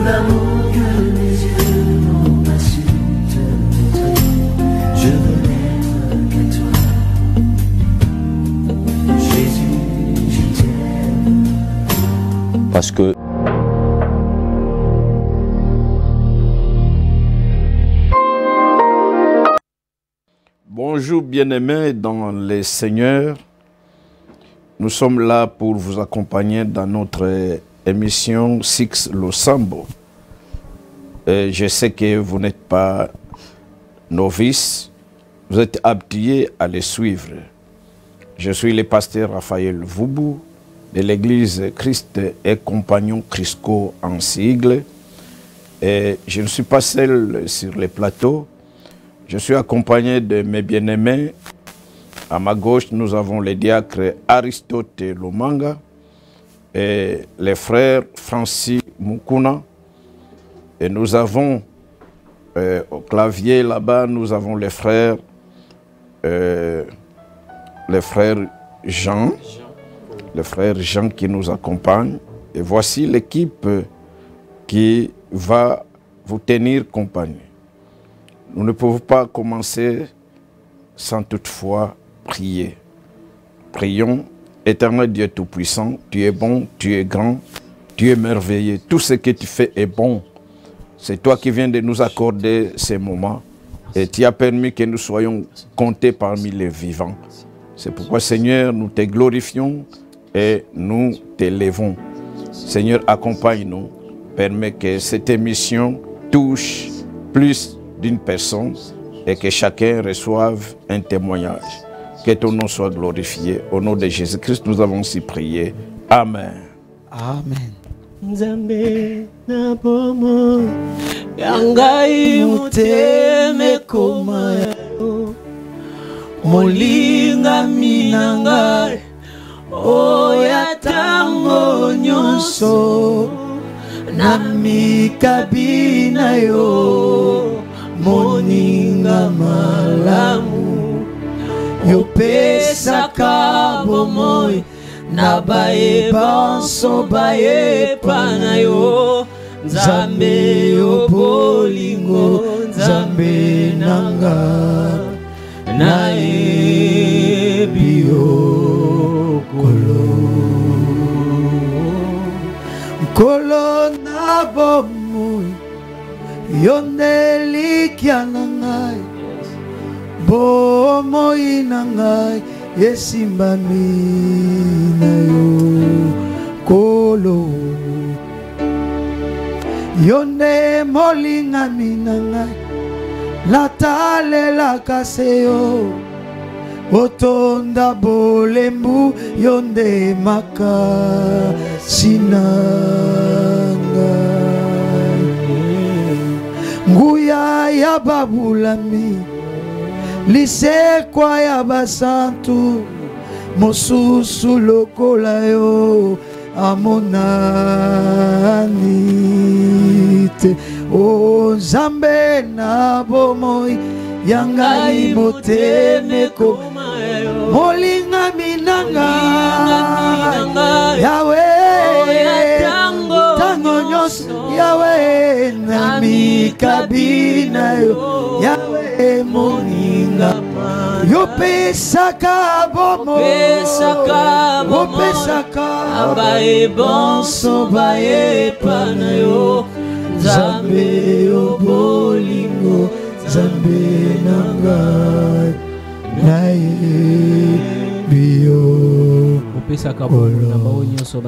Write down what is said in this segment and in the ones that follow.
l'amour que mes yeux n'ont pas su te montrer. Je veux n'être qu'à toi. Jésus, je t'aime. Parce que bonjour bien-aimés dans les Seigneurs. Nous sommes là pour vous accompagner dans notre émission Six Losambo. Je sais que vous n'êtes pas novices, vous êtes habitués à les suivre. Je suis le pasteur Raphaël Voubou de l'église Christ et Compagnon Crisco en sigle. Et je ne suis pas seul sur les plateaux. Je suis accompagné de mes bien-aimés. À ma gauche, nous avons le diacre Aristote Lomanga et les frères Francis Mukuna. Et nous avons au clavier là-bas, nous avons les frères Jean, les frères Jean qui nous accompagnent. Et voici l'équipe qui va vous tenir compagnie. Nous ne pouvons pas commencer sans toutefois prier. Prions. Éternel Dieu Tout-Puissant, tu es bon, tu es grand, tu es merveilleux. Tout ce que tu fais est bon. C'est toi qui viens de nous accorder ces moments et tu as permis que nous soyons comptés parmi les vivants. C'est pourquoi, Seigneur, nous te glorifions et nous t'élèvons. Seigneur, accompagne-nous. Permets que cette émission touche plus d'une personne et que chacun reçoive un témoignage. Que ton nom soit glorifié. Au nom de Jésus-Christ, nous avons ainsi prié. Amen. Amen. Nzambe na bomo yangai muteme koma yo molinga minanga oya tango nyonso na mikabina yo moninga malamu yopesaka bomoi na baeba nso baepa na yo Nzambe yo bolingo Nzambe nanga nayebi yo Nkolo na bomoi yo nde likya na ngai bomoi na ngai esimbami na yo Nkolo yo nde molingami na ngai natalelaka se yo otonda bolembu yo nde makasi na ngai nguya ya babulami lisekwa ya basantu mosusu lokola yo amonani te o Nzambe na bomoi yangai moteme koma yo molingami na ngai Yahweh tango nyonso Yahweh na mikabina yo Yahweh moninga yopesaka bomo yopesaka abaeba nso baepa na yo Nzambe yo bolingo Nzambe nanga nayebi yo.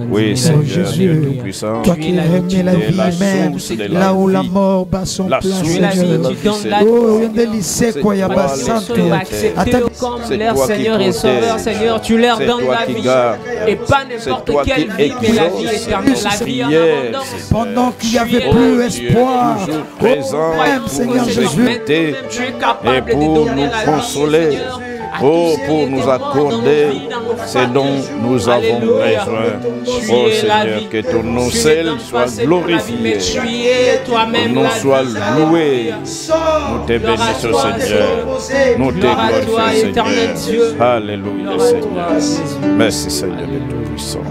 Oui, Seigneur, Dieu Tout-Puissant, toi qui remets la vie même, là où la mort bat son plein, Seigneur. Oh, comme leur Seigneur et Sauveur, Seigneur, tu leur donnes la vie. Et pas n'importe quelle vie, mais la vie éternelle, la vie en abondance. Pendant qu'il n'y avait plus espoir, même Seigneur Jésus, et pour nous consoler, oh, pour nous accorder ce dont nous avons besoin. Oh Seigneur, que ton nom seul soit glorifié, ton nom soit loué. Nous te bénissons, Seigneur. Nous te glorifions, Seigneur. Alléluia, Seigneur. Merci, Seigneur de Tout-Puissant.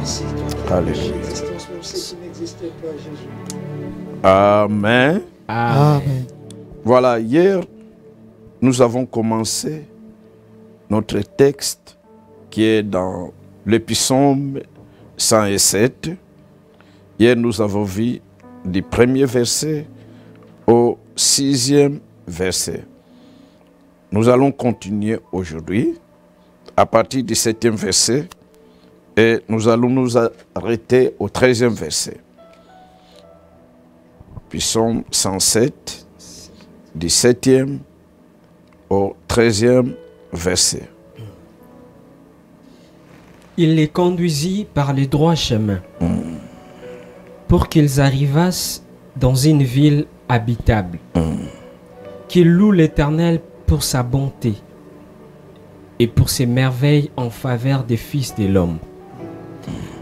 Alléluia. Amen. Amen. Voilà, hier, nous avons commencé notre texte qui est dans le psaume 107. Hier, nous avons vu du premier verset au 6e verset. Nous allons continuer aujourd'hui à partir du 7e verset et nous allons nous arrêter au 13e verset. Psaume 107, du 7e au 13e verset. Il les conduisit par les droits chemins pour qu'ils arrivassent dans une ville habitable, qu'ils louent l'Éternel pour sa bonté et pour ses merveilles en faveur des fils de l'homme.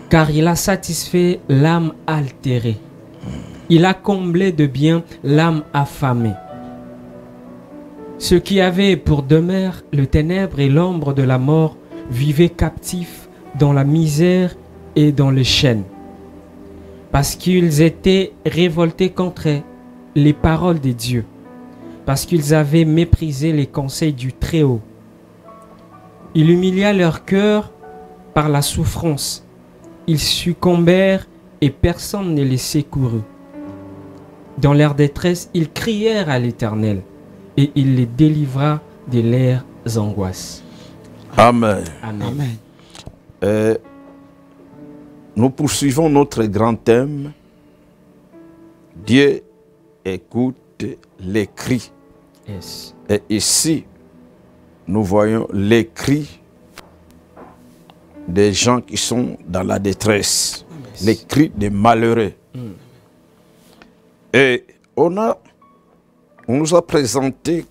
Car il a satisfait l'âme altérée. Il a comblé de bien l'âme affamée. Ceux qui avaient pour demeure le ténèbre et l'ombre de la mort vivaient captifs dans la misère et dans les chaînes, parce qu'ils étaient révoltés contre les paroles de Dieu, parce qu'ils avaient méprisé les conseils du Très-Haut. Il humilia leur cœur par la souffrance. Ils succombèrent et personne ne les secourut. Dans leur détresse, ils crièrent à l'Éternel et il les délivra de leurs angoisses. Amen. Amen. Amen. Nous poursuivons notre grand thème. Dieu écoute les cris. Yes. Et ici, nous voyons les cris des gens qui sont dans la détresse. Les cris des malheureux. Et on nous a présenté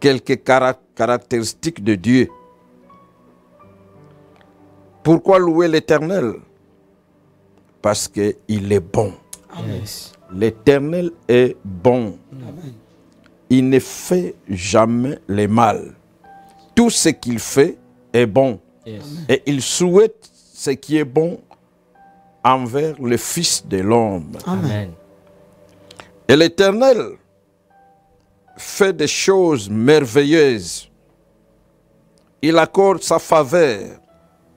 quelques caractéristiques de Dieu. Pourquoi louer l'Éternel? Parce qu'il est bon. Yes. L'Éternel est bon. Amen. Il ne fait jamais le mal. Tout ce qu'il fait est bon. Yes. Et il souhaite ce qui est bon envers le Fils de l'homme. Amen. Et l'Éternel fait des choses merveilleuses. Il accorde sa faveur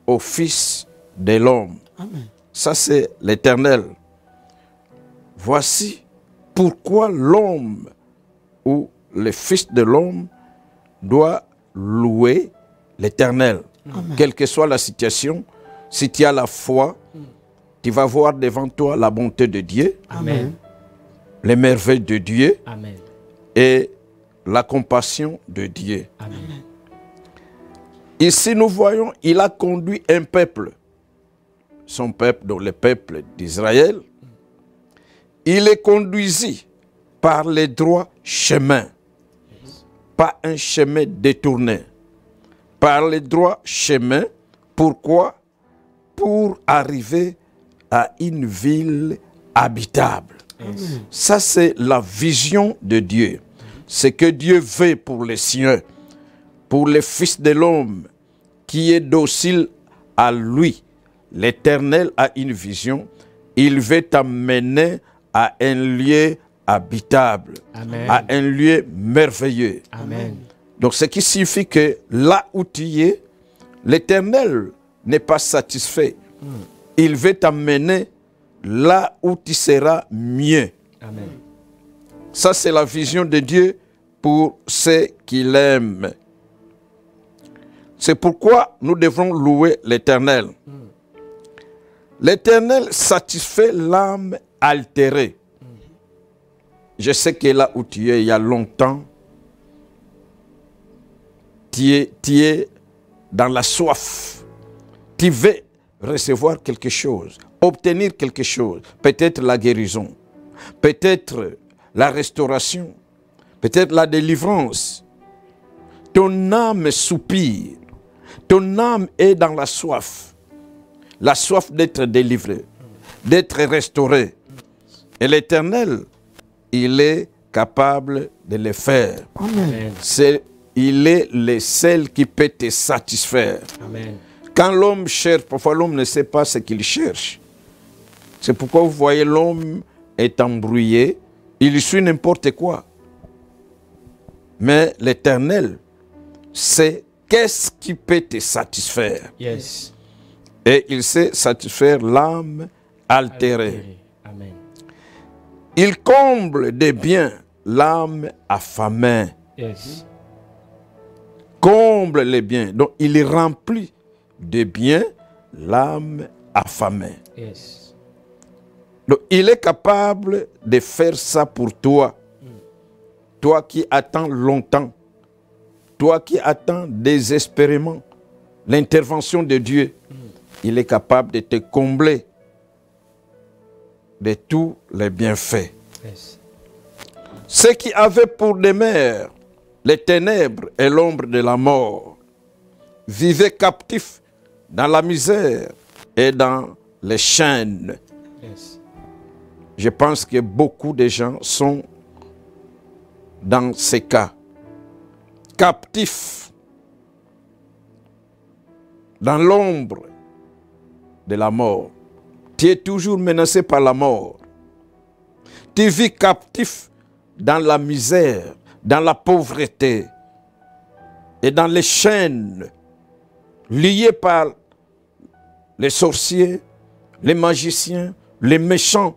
au Fils de l'homme. Amen. Ça, c'est l'Éternel. Voici pourquoi l'homme ou le Fils de l'homme doit louer l'Éternel. Quelle que soit la situation, si tu as la foi, tu vas voir devant toi la bonté de Dieu, Amen. les merveilles de Dieu Amen. et la compassion de Dieu. Amen. Ici, nous voyons, il a conduit un peuple, son peuple, donc le peuple d'Israël. Il les conduisit par les droits chemins, pas un chemin détourné, par les droits chemins. Pourquoi? Pour arriver à une ville habitable. Yes. Ça, c'est la vision de Dieu. Ce que Dieu veut pour les siens, pour les fils de l'homme qui est docile à lui. L'Éternel a une vision. Il veut t'amener à un lieu habitable, Amen. à un lieu merveilleux. Amen. Donc, ce qui signifie que là où tu es, l'Éternel n'est pas satisfait. Il veut t'amener là où tu seras mieux. Amen. Ça, c'est la vision de Dieu pour ceux qu'il aime. C'est pourquoi nous devons louer l'Éternel. L'Éternel satisfait l'âme altérée. Je sais que là où tu es, il y a longtemps, tu es dans la soif. Tu veux recevoir quelque chose, obtenir quelque chose. Peut-être la guérison, peut-être la restauration, peut-être la délivrance. Ton âme soupire. Ton âme est dans la soif d'être délivré, d'être restauré. Et l'Éternel, il est capable de le faire. Amen. Il est le seul qui peut te satisfaire. Amen. Quand l'homme cherche, parfois l'homme ne sait pas ce qu'il cherche. C'est pourquoi vous voyez l'homme est embrouillé, il suit n'importe quoi. Mais l'Éternel sait qu'est-ce qui peut te satisfaire. Yes. Et il sait satisfaire l'âme altérée. Amen. Il comble des biens l'âme affamée. Yes. Comble les biens. Donc il remplit de biens l'âme affamée. Yes. Donc il est capable de faire ça pour toi. Toi qui attends longtemps. Toi qui attends désespérément l'intervention de Dieu. Il est capable de te combler de tous les bienfaits. Yes. Ceux qui avaient pour demeure les ténèbres et l'ombre de la mort vivaient captifs dans la misère et dans les chaînes. Yes. Je pense que beaucoup de gens sont dans ces cas, captifs dans l'ombre de la mort. Tu es toujours menacé par la mort. Tu vis captif dans la misère, dans la pauvreté et dans les chaînes liées par les sorciers, les magiciens, les méchants.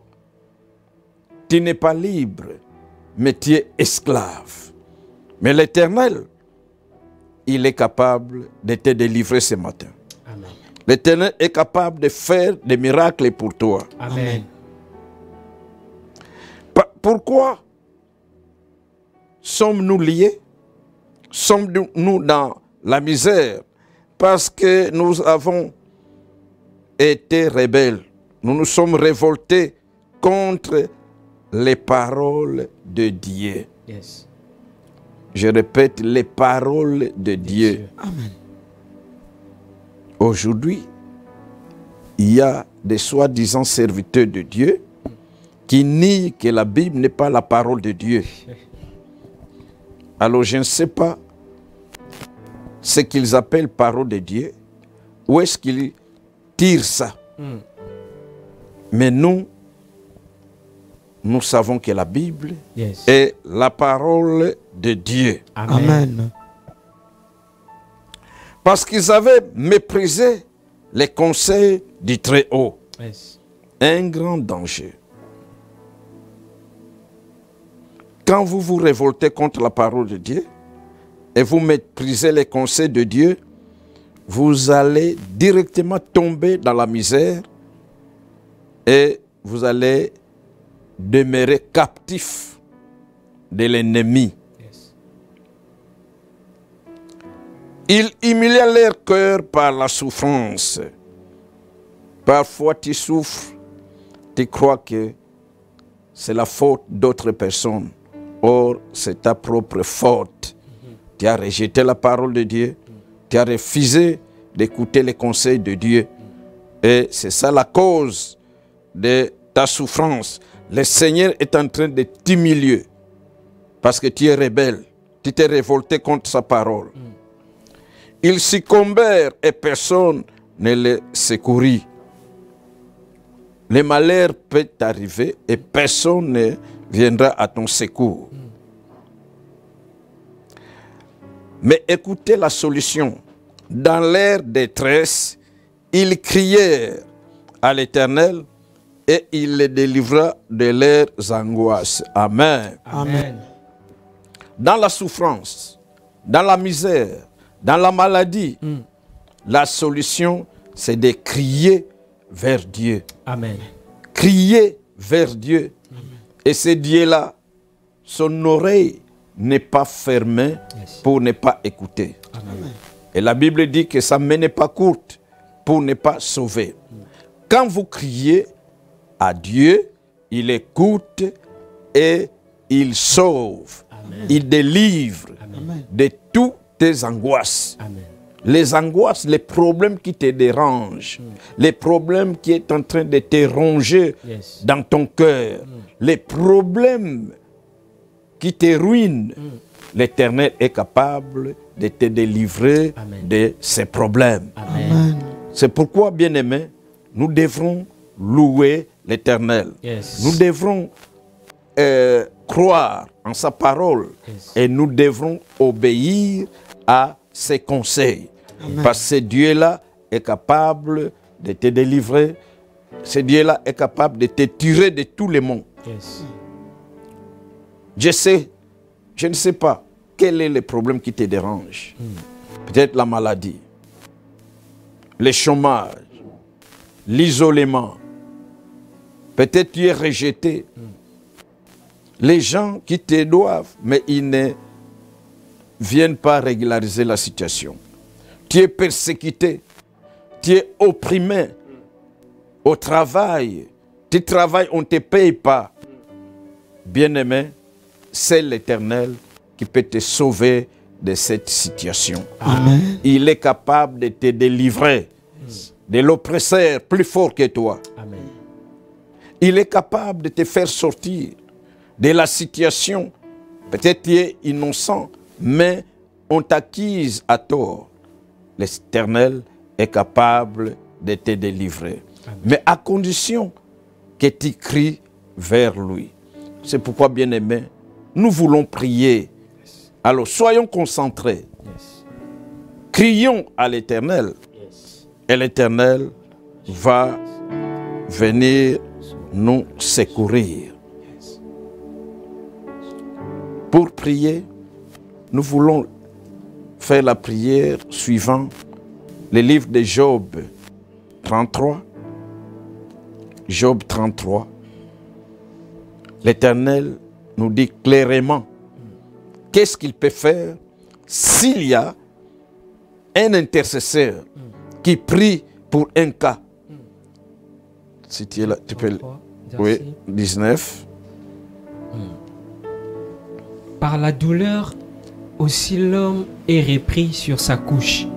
Tu n'es pas libre, mais tu es esclave. Mais l'Éternel, il est capable de te délivrer ce matin. Amen. L'Éternel est capable de faire des miracles pour toi. Amen. Pourquoi sommes-nous liés? Sommes-nous dans la misère? Parce que nous avons été rebelles. Nous nous sommes révoltés contre les paroles de Dieu. Yes. Je répète, les paroles de Dieu. Amen. Aujourd'hui, il y a des soi-disant serviteurs de Dieu qui nient que la Bible n'est pas la parole de Dieu. Alors je ne sais pas ce qu'ils appellent parole de Dieu. Où est-ce qu'ils tirent ça? Mais nous savons que la Bible Yes. est la parole de Dieu. Amen. Amen. Parce qu'ils avaient méprisé les conseils du Très-Haut. Yes. Un grand danger. Quand vous vous révoltez contre la parole de Dieu et vous méprisez les conseils de Dieu, vous allez directement tomber dans la misère et vous allez demeurer captif de l'ennemi. Yes. Ils humiliaient leur cœur par la souffrance. Parfois tu souffres, tu crois que c'est la faute d'autres personnes. Or, c'est ta propre faute. Tu as rejeté la parole de Dieu. Tu as refusé d'écouter les conseils de Dieu. Et c'est ça la cause de ta souffrance. Le Seigneur est en train de t'humilier. Parce que tu es rebelle. Tu t'es révolté contre sa parole. Ils succombèrent et personne ne les secourit. Le malheur peut t'arriver et personne ne viendra à ton secours. Mais écoutez la solution. Dans leur détresse, ils crièrent à l'Éternel et il les délivra de leurs angoisses. Amen. Amen. Dans la souffrance, dans la misère, dans la maladie, la solution, c'est de crier vers Dieu. Amen. Crier vers Dieu. Et ce Dieu-là, son oreille n'est pas fermée pour ne pas écouter. Amen. Et la Bible dit que sa main n'est pas courte pour ne pas sauver. Quand vous criez à Dieu, il écoute et il sauve. Amen. Il délivre Amen. de toutes tes angoisses. Amen. Les angoisses, les problèmes qui te dérangent, les problèmes qui sont en train de te ronger Yes. dans ton cœur, les problèmes qui te ruinent, l'Éternel est capable de te délivrer Amen. de ces problèmes. Amen. Amen. C'est pourquoi, bien-aimés, nous devrons louer l'Éternel. Yes. Nous devrons croire en sa parole et nous devrons obéir à ses conseils. Parce que ce Dieu-là est capable de te délivrer. Ce Dieu-là est capable de te tirer de tous les mondes. Yes. Je ne sais pas quel est le problème qui te dérange. Peut-être la maladie, le chômage, l'isolement. Peut-être tu es rejeté. Les gens qui te doivent, mais ils ne viennent pas régulariser la situation. Tu es persécuté, tu es opprimé au travail. Tu travailles, on ne te paye pas. Bien-aimé, c'est l'Éternel qui peut te sauver de cette situation. Amen. Il est capable de te délivrer de l'oppresseur plus fort que toi. Amen. Il est capable de te faire sortir de la situation. Peut-être tu es innocent, mais on t'accuse à tort. L'Éternel est capable de te délivrer. Amen. Mais à condition que tu cries vers lui. C'est pourquoi, bien-aimés, nous voulons prier. Alors, soyons concentrés. Yes. Crions à l'Éternel. Yes. Et l'Éternel va venir nous secourir. Yes. Pour prier, nous voulons faire la prière suivant le livre de Job 33. Job 33. L'Éternel nous dit clairement qu'est-ce qu'il peut faire s'il y a un intercesseur qui prie pour un cas. Si tu es là, tu peux... Oui, 19. Par la douleur, aussi l'homme est repris sur sa couche.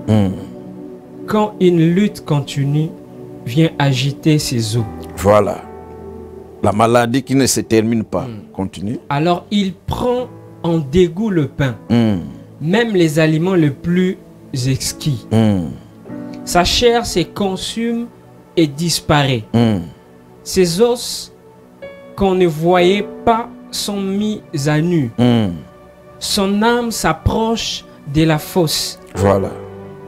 Quand une lutte continue vient agiter ses os. Voilà. La maladie qui ne se termine pas. Continue. Alors il prend en dégoût le pain, même les aliments les plus exquis. Sa chair se consume et disparaît. Ses os qu'on ne voyait pas sont mis à nu. Son âme s'approche de la fosse. Voilà.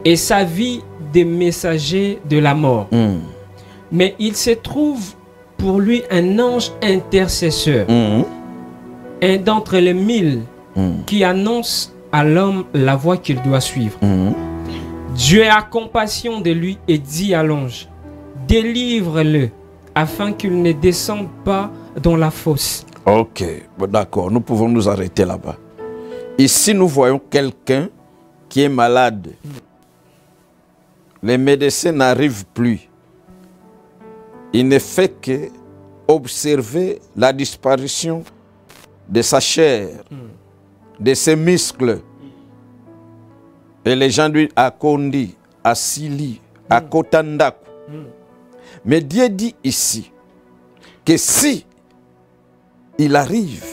Et sa vie des messagers de la mort. Mais il se trouve pour lui un ange intercesseur, un d'entre les 1000 qui annonce à l'homme la voie qu'il doit suivre. Dieu a compassion de lui et dit à l'ange, délivre-le afin qu'il ne descende pas dans la fosse. Ok, bon, d'accord, nous pouvons nous arrêter là-bas. Ici, nous voyons quelqu'un qui est malade. Les médecins n'arrivent plus. Il ne fait que observer la disparition de sa chair, de ses muscles. Et les gens lui à Kondi, à Sili, à Kotandaku. Mais Dieu dit ici que si il arrive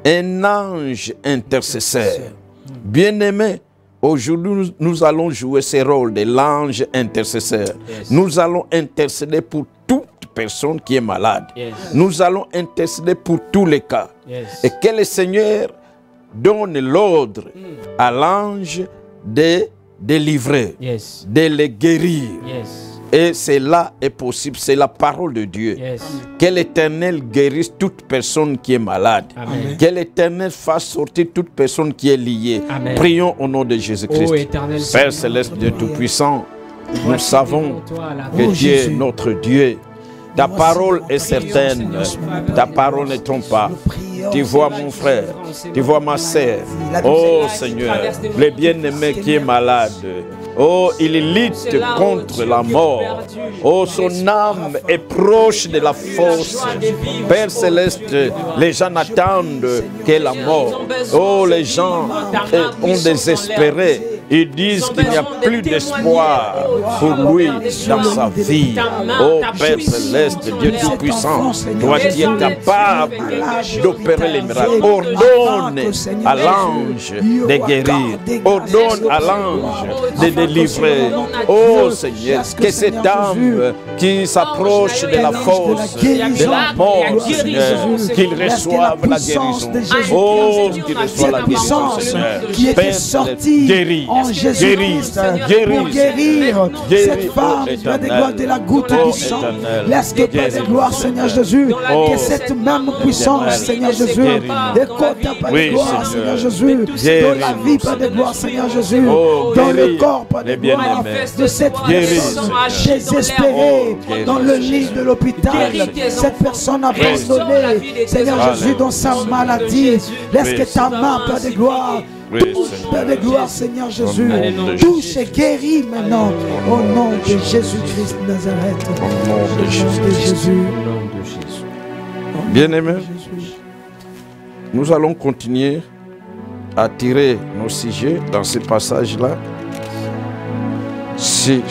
un ange intercesseur, bien-aimé, aujourd'hui nous allons jouer ce rôle de l'ange intercesseur. Nous allons intercéder pour toute personne qui est malade. Nous allons intercéder pour tous les cas. Et que le Seigneur donne l'ordre à l'ange de délivrer, de les guérir. Et cela est possible, c'est la parole de Dieu. Que l'Éternel guérisse toute personne qui est malade. Amen. Que l'Éternel fasse sortir toute personne qui est liée. Amen. Prions au nom de Jésus-Christ. Père céleste, Dieu Tout-Puissant, nous savons que tu es notre Dieu. Ta parole est certaine, ta parole ne trompe pas. Tu vois mon frère, tu vois ma sœur. Oh Seigneur, le bien-aimé qui est malade. Oh, il lutte contre la mort. Oh, son âme est proche de la fosse. Père céleste, les gens n'attendent que la mort. Oh, les gens ont désespéré. Ils disent qu'il n'y a plus d'espoir pour lui dans sa vie. Oh Père Céleste, Dieu Tout-Puissant, toi qui es capable d'opérer les miracles, ordonne à l'ange de guérir, ordonne à l'ange de délivrer. Oh Seigneur, que cette âme qui s'approche de la fosse, de la mort, Seigneur, qu'il reçoive la guérison. Oh, qu'il reçoive la guérison, Seigneur. Qui était sorti en Jésus-Christ pour guérir cette femme, Père de gloire, de la goutte du sang. Laisse que, Père de gloire, Seigneur Jésus, que cette même puissance, Seigneur Jésus, écoute, Père de gloire, Seigneur Jésus, dans la vie, Père de gloire, Seigneur Jésus, dans le corps, Père de gloire, de cette personne désespérée, dans le lit de l'hôpital, cette personne abandonnée, Seigneur Jésus, dans sa maladie. Laisse que ta main, Père de gloire, touche, Père de gloire, Seigneur Jésus, touche et guéris maintenant, au nom de Jésus-Christ de Nazareth. Au nom de Jésus. Bien-aimés, nous allons continuer à tirer nos sujets dans ce passage-là. Si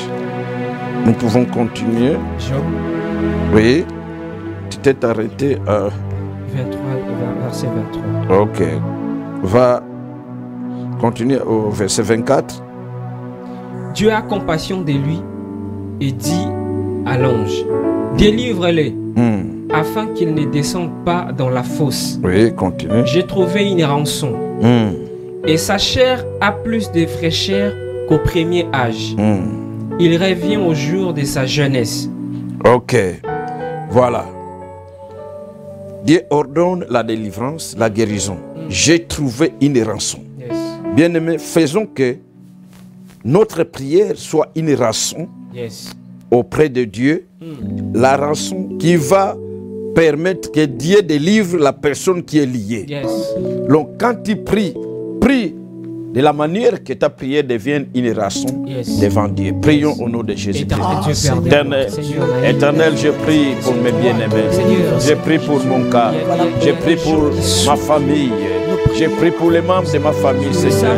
nous pouvons continuer. Oui, tu t'es arrêté à 23, verset 23. Ok. Va continuer au verset 24. Dieu a compassion de lui et dit à l'ange, délivre-les, afin qu'il ne descende pas dans la fosse. Oui, continue. J'ai trouvé une rançon. Et sa chair a plus de fraîcheur qu'au premier âge. Il revient au jour de sa jeunesse. Ok. Voilà. Dieu ordonne la délivrance, la guérison. J'ai trouvé une rançon. Bien-aimés, faisons que notre prière soit une rançon auprès de Dieu. La rançon qui va permettre que Dieu délivre la personne qui est liée. Donc quand tu pries, prie de la manière que ta prière devienne une rançon devant Dieu. Prions au nom de Jésus-Christ. Éternel, je prie pour mes bien-aimés. Je prie pour mon cas. Je prie pour ma famille. Je prie pour les membres de ma famille, Seigneur.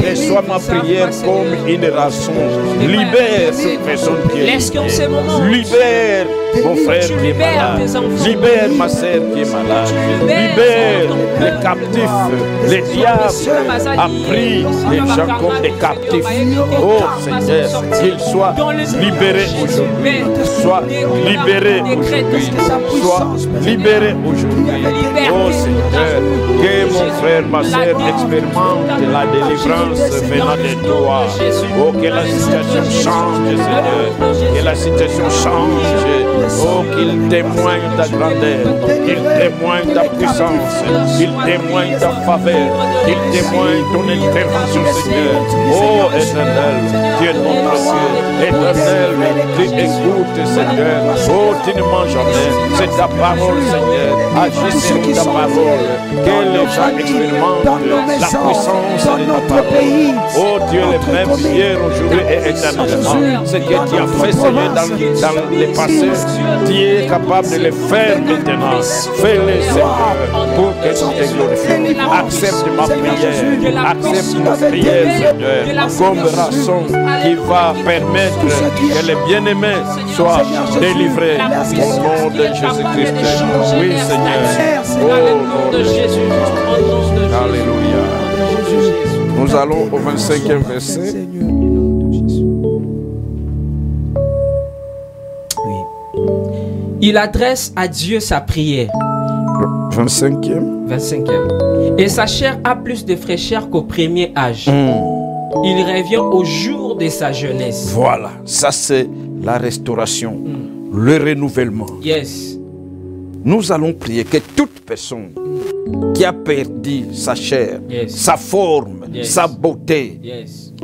Reçois ma prière comme une rançon. Libère cette personne qui est liée. Libère mon frère qui est malade. Libère ma sœur qui est malade. Libère les captifs. Les diables a pris les gens comme des captifs. Oh Seigneur, qu'ils soient libérés aujourd'hui. Sois libérés aujourd'hui. Sois libérés aujourd'hui. Oh Seigneur, que mon frère, ma sœur expérimente la délivrance venant de toi. Oh, que la situation change, Seigneur. Que la situation change. Oh, qu'il témoigne ta grandeur. Qu'il témoigne ta puissance. Qu'il témoigne ta faveur. Qu'il témoigne ton intervention, Seigneur. Oh, éternel, tu es notre Dieu. Éternel, tu écoutes, Seigneur. Oh, tu ne manges jamais. C'est ta parole, Seigneur. Agis sur ta parole. Que les gens expérimentent la puissance de notre pays. Oh Dieu, le même hier, aujourd'hui et éternellement. Ce que tu as fait, Seigneur, dans le passé, tu es capable de le faire maintenant. Fais-le, Seigneur, pour que tu te glorifies. Accepte ma prière. Accepte ma prière, Seigneur, comme rançon qui va permettre que les bien-aimés soient délivrés au nom de Jésus-Christ. Oui, Seigneur. Au nom de Jésus. Alléluia. Nous allons au 25e verset. Il adresse à Dieu sa prière. 25e. 25e. Et sa chair a plus de fraîcheur qu'au premier âge. Il revient au jour de sa jeunesse. Voilà, ça c'est la restauration, le renouvellement. Nous allons prier que toute personne qui a perdu sa chair, sa forme, sa beauté,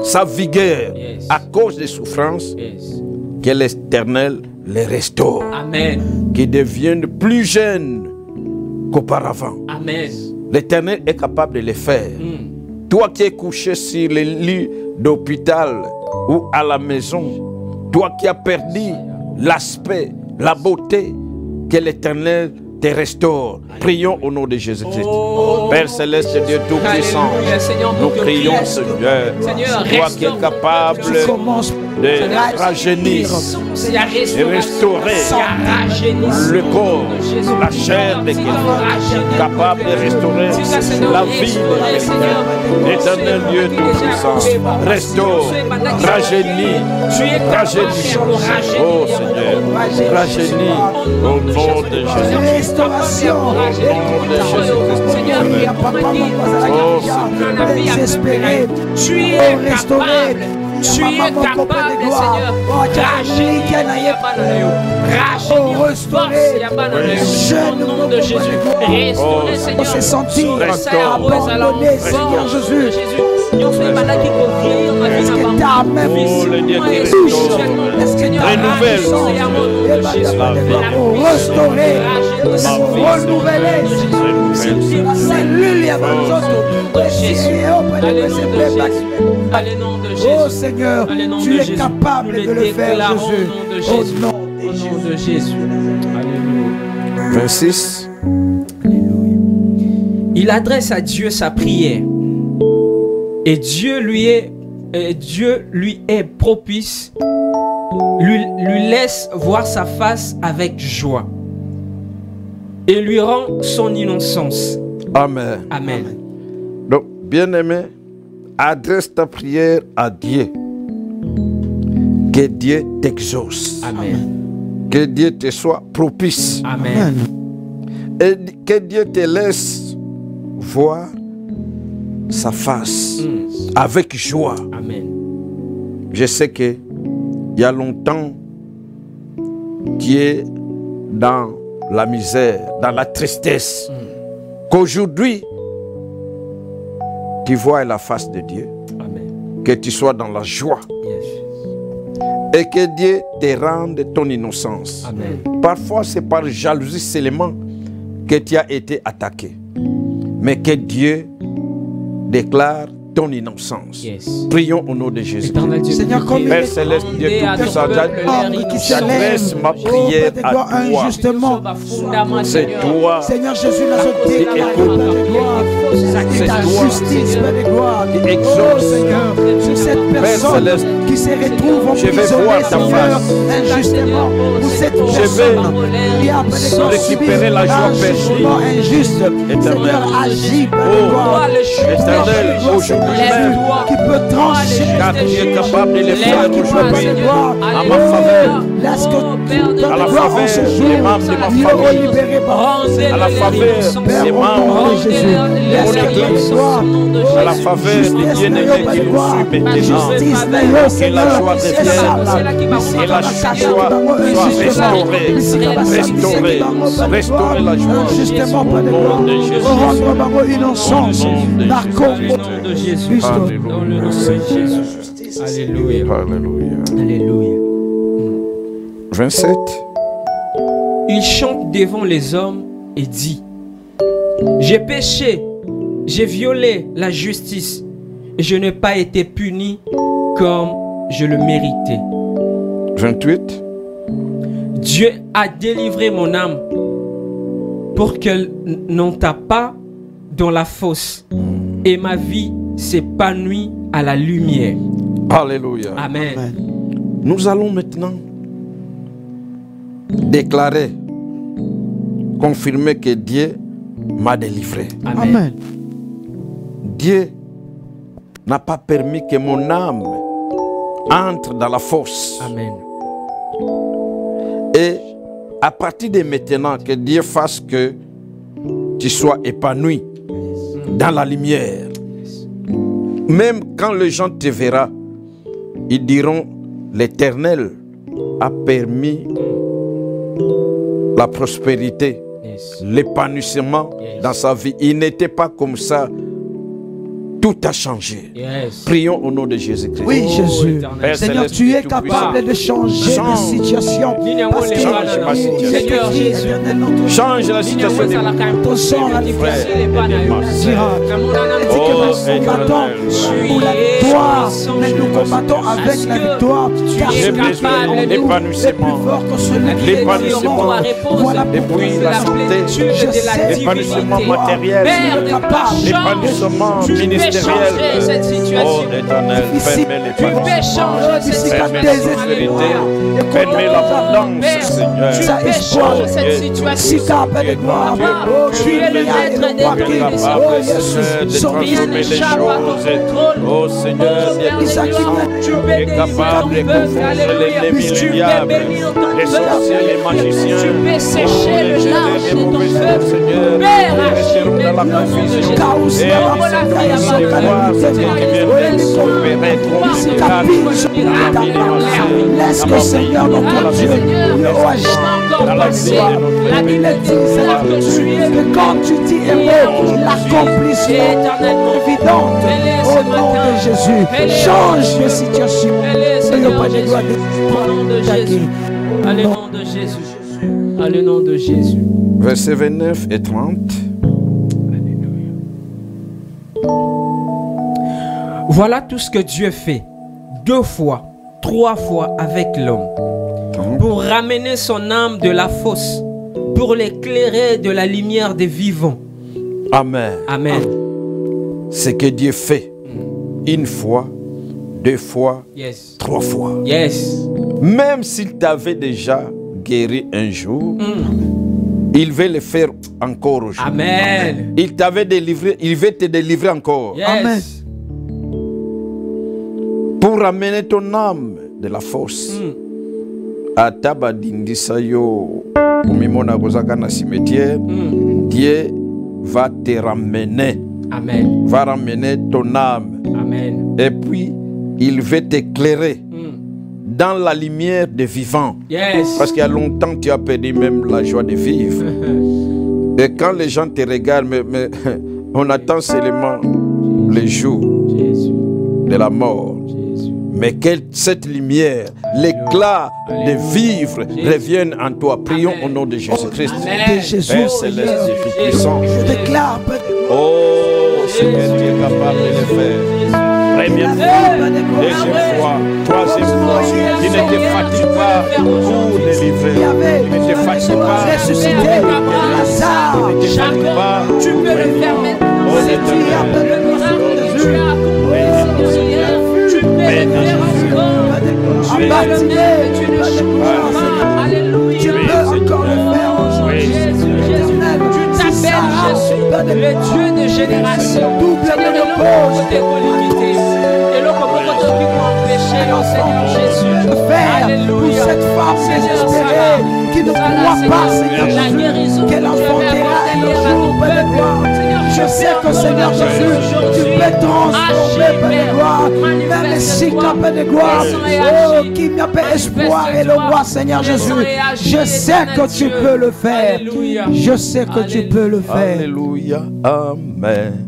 sa vigueur à cause des souffrances, que l'Éternel les restaure. Amen. Qu'ils deviennent plus jeunes qu'auparavant. Amen. L'Éternel est capable de le faire. Toi qui es couché sur le lit d'hôpital ou à la maison, toi qui as perdu l'aspect, la beauté, que l'Éternel te restaure. Prions au nom de Jésus-Christ. Père Céleste, Dieu Tout-Puissant, nous prions ce Dieu, toi qui es capable de rajeunir et restaurer le corps, la chair de quelqu'un, capable de restaurer la vie de quelqu'un. Éternel Dieu Tout-Puissant, restaure, rajeunit, oh Seigneur, rajeunit au nom de Jésus. Restauration. Au nom de Jésus-Christ. Seigneur, il y a papa, maman, désespéré, tu es restauré. Tu es capable, Seigneur. Au nom de Jésus. Restaurer, Seigneur. On s'est senti abandonné, Seigneur Jésus. Est-ce que ta main renouvelle, restaurer, renouveler, alléluia, oh Seigneur, tu es capable de le faire, Jésus, au nom de Jésus. 26. Il adresse à Dieu sa prière et Dieu lui est propice, lui laisse voir sa face avec joie et lui rend son innocence. Amen. Amen. Donc, bien-aimé, adresse ta prière à Dieu. Que Dieu t'exauce. Amen. Que Dieu te soit propice. Amen. Et que Dieu te laisse voir sa face avec joie. Amen. Je sais que il y a longtemps, tu es dans la misère, dans la tristesse. Qu'aujourd'hui, tu vois la face de Dieu. Amen. Que tu sois dans la joie. Yes. Et que Dieu te rende ton innocence. Amen. Parfois, c'est par jalousie seulement que tu as été attaqué. Mais que Dieu déclare ton innocence. Yes. Prions au nom de Jésus. Seigneur, comme Père Céleste, Dieu Tout-Puissant, j'adresse ma prière à toi. Injustement. C'est toi Seigneur Jésus, Nazareth, c'est ta toi justice, Père de gloire. qui Oh exauce. Seigneur, sur cette personne Céleste, qui se retrouve je vais emprisonnée, voir ta Seigneur, face. injustement, pour cette personne qui a, Père de gloire, récupérer la joie perdue. jugement injuste. Seigneur, agis, Père de gloire. Éternel, aujourd'hui même, Qui peut trancher, car tu es capable de le faire qui peut, aujourd'hui Père de gloire, à ma faveur, laisse que à la faveur des membres de ma famille, à la faveur des membres de Jésus. de mon église, à la faveur des bien-aimés qui nous suivent maintenant. Que la joie revienne, et la joie soit restaurée, restaurer la joie. Justement, Au nom de Jésus. rendre bango innocence, la Nom de Jésus. Dans le nom de Jésus. Alléluia. Alléluia. Alléluia. 27. Il chante devant les hommes et dit: j'ai péché, j'ai violé la justice et je n'ai pas été puni comme je le méritais. 28. Dieu a délivré mon âme pour qu'elle n'entre pas dans la fosse et ma vie s'épanouit à la lumière. Alléluia. Amen. Nous allons maintenant déclarer, confirmer que Dieu m'a délivré. Amen. Dieu n'a pas permis que mon âme entre dans la fosse. Amen. Et à partir de maintenant, que Dieu fasse que tu sois épanoui dans la lumière. Même quand les gens te verront, ils diront: l'Éternel a permis la prospérité, Yes. l'épanouissement dans sa vie. Il n'était pas comme ça. Tout a changé. Yes. Prions au nom de Jésus-Christ. Oui, Jésus. Père Seigneur, Céleste, tu es Tout-Puissant. capable de changer Change. les situations. Parce que Change ma situation. Seigneur Jésus. Change la situation de mon Ton sang a frère. dira. Oh, éternel. Pour la victoire, mais nous combattons avec la victoire. Car J'ai besoin de l'épanouissement. L'épanouissement. Voilà Depuis la santé, plénitude de la l'épanouissement divinité. matériel, Père, l'épanouissement tu peux ministériel. changer cette situation. Oh Éternel, permets Tu peux l'épanouissement, changer cette permets la situation. prospérité, Alléluia. permets l'abondance, Père, Seigneur. tu peux changer cette situation. Papa, tu es le maître des Tu es capable, Seigneur, de transformer les choses. Oh Seigneur, tu es capable de confondre l'ennemi, le diable, les sorciers, les magiciens. Tu peux sécher le large de ton peuple. Seigneur, Père, et resteront dans la confusion. Et voir ce qui vient de s'opérer, laisse que Seigneur notre Dieu le agisse dans la gloire. La Bible dit que quand tu dis un mot, l'accomplissement évident au nom de Jésus. Change de situation. Seigneur Jésus, au nom de Jésus. Allez, nom de Jésus. Allez, nom de Jésus. Versets 29 et 30. Voilà tout ce que Dieu fait, 2 fois, 3 fois avec l'homme, pour ramener son âme de la fosse, pour l'éclairer de la lumière des vivants. Amen. Amen. Ce que Dieu fait, 1 fois, 2 fois, Yes. 3 fois. Yes. Même s'il t'avait déjà guéri un jour, il veut le faire encore aujourd'hui. Amen. Il t'avait délivré, il veut te délivrer encore. Yes. Amen. Pour ramener ton âme de la force. Atabadindisa yo umimona kozaka na cimetière. Dieu va te ramener. Amen. Va ramener ton âme. Amen. Et puis, il veut t'éclairer dans la lumière des vivants. Yes. Parce qu'il y a longtemps, tu as perdu même la joie de vivre. Et quand les gens te regardent, mais on attend seulement le jour Jésus. de la mort. Jésus. Mais que cette lumière, l'éclat de vivre revienne en toi. Prions au nom de Jésus-Christ. Amen. Jésus, Père céleste et tout-puissant. je déclare, Père, Oh, Seigneur, tu es capable de le faire. Première fois, deuxième fois, troisième fois. Tu ne te fatigues pas pour délivrer. Tu ne te fatigues pas. ressuscité Lazare. Tu ne te fatigues pas. Tu peux le faire maintenant. Oh, l'Éternel. Tu as accompli, Seigneur. Tu peux le faire encore. Tu es le même, tu ne changes pas. Alléluia. Tu peux encore le faire aujourd'hui. Jésus, Jésus. Tu t'appelles Jésus, le Dieu de génération. Seigneur, et l'homme de limité. Et l'homme qui empêché, le Seigneur Jésus. Faire pour cette femme désespérée qui ne croit pas, Seigneur Jésus, qu'elle enfantera un jour, Père de gloire. Je sais que, Seigneur Jésus, tu peux transformer, Père de gloire, même si tu as Père de gloire, oh, qui n'a pas espoir et le roi, Seigneur Jésus. Je sais que tu peux le faire. Je sais que tu peux le faire. Alléluia, Amen.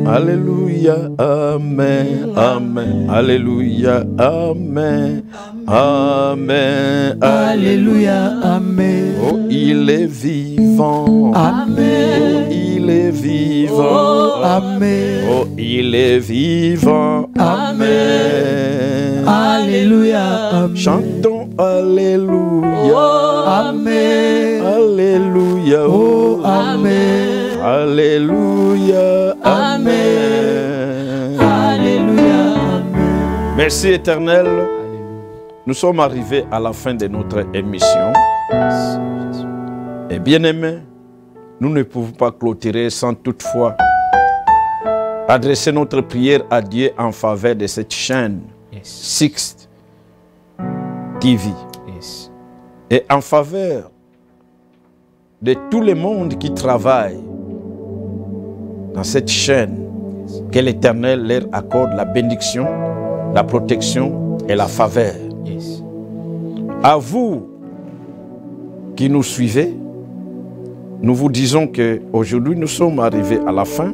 Alléluia, Amen, Amen. Alléluia, Amen, Amen. Alléluia, Amen. Oh, il est vivant. Amen. Il est vivant. Oh, Amen. Oh, il est vivant. Amen. Alléluia, Amen. Chantons Alléluia. Amen. Alléluia. Oh, Amen. Alléluia. Amen. Alléluia, Amen. Merci Éternel. Nous sommes arrivés à la fin de notre émission. Et bien aimés, nous ne pouvons pas clôturer sans toutefois adresser notre prière à Dieu en faveur de cette chaîne Sixth TV. Yes. Et en faveur de tout le monde qui travaille dans cette chaîne, que l'Éternel leur accorde la bénédiction, la protection et la faveur. Yes. À vous qui nous suivez, nous vous disons qu'aujourd'hui nous sommes arrivés à la fin,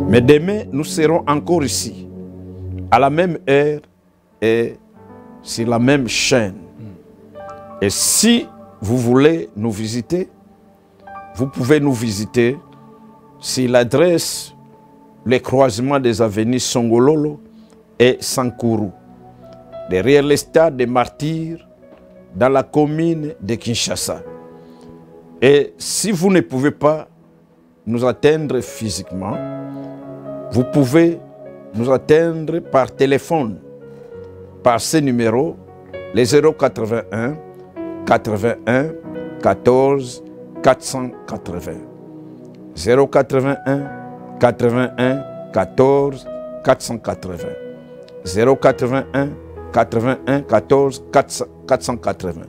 mais demain nous serons encore ici, à la même heure et sur la même chaîne. Et si vous voulez nous visiter, vous pouvez nous visiter sur l'adresse le croisement des avenues Songololo et Sankuru, derrière le stade des Martyrs, dans la commune de Kinshasa. Et si vous ne pouvez pas nous atteindre physiquement, vous pouvez nous atteindre par téléphone, par ce numéro, les 081 81 14 480. 081 81 14 480. 081 81 14 480.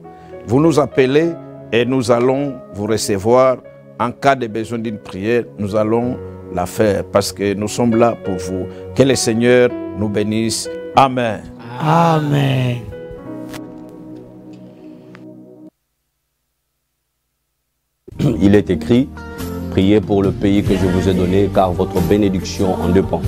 Vous nous appelez et nous allons vous recevoir. En cas de besoin d'une prière, nous allons la faire parce que nous sommes là pour vous. Que le Seigneur nous bénisse. Amen. Amen. Il est écrit, priez pour le pays que je vous ai donné, car votre bénédiction en dépend.